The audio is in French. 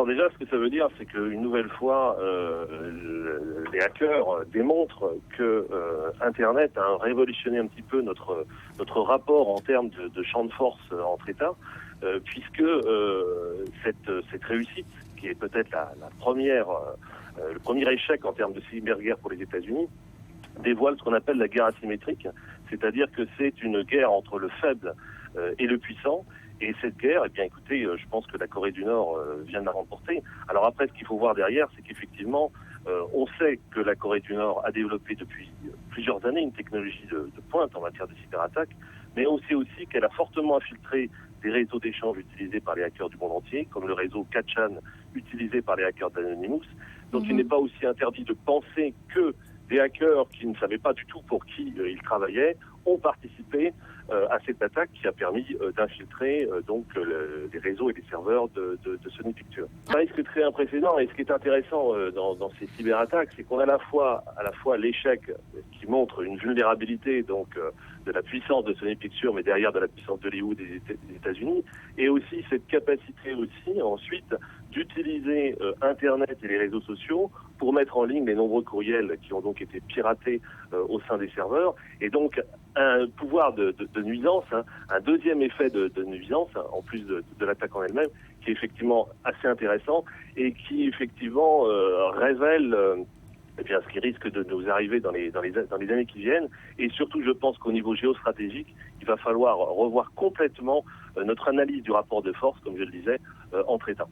Alors déjà, ce que ça veut dire, c'est qu'une nouvelle fois, les hackers démontrent que Internet a révolutionné un petit peu notre rapport en termes de champ de force entre États, puisque cette réussite, qui est peut-être le premier échec en termes de cyberguerre pour les États-Unis, dévoile ce qu'on appelle la guerre asymétrique, c'est-à-dire que c'est une guerre entre le faible et le puissant. Et cette guerre, eh bien, écoutez, je pense que la Corée du Nord vient de la remporter. Alors après, ce qu'il faut voir derrière, c'est qu'effectivement, on sait que la Corée du Nord a développé depuis plusieurs années une technologie de pointe en matière de cyberattaque, mais on sait aussi qu'elle a fortement infiltré des réseaux d'échange utilisés par les hackers du monde entier, comme le réseau 4chan utilisé par les hackers d'Anonymous. Donc il n'est pas aussi interdit de penser que des hackers qui ne savaient pas du tout pour qui ils travaillaient ont participé à cette attaque qui a permis d'infiltrer les réseaux et les serveurs de Sony Pictures. Un risque très imprécédent, et ce qui est intéressant dans ces cyberattaques, c'est qu'on a à la fois l'échec qui montre une vulnérabilité de la puissance de Sony Pictures, mais derrière de la puissance d'Hollywood et des États-Unis, et aussi cette capacité aussi ensuite d'utiliser Internet et les réseaux sociaux pour mettre en ligne les nombreux courriels qui ont donc été piratés au sein des serveurs, et donc un pouvoir de nuisance, un deuxième effet de nuisance, en plus de l'attaque en elle-même, qui est effectivement assez intéressant et qui effectivement révèle ce qui risque de nous arriver dans les années qui viennent. Et surtout, je pense qu'au niveau géostratégique, il va falloir revoir complètement notre analyse du rapport de force, comme je le disais, entre États.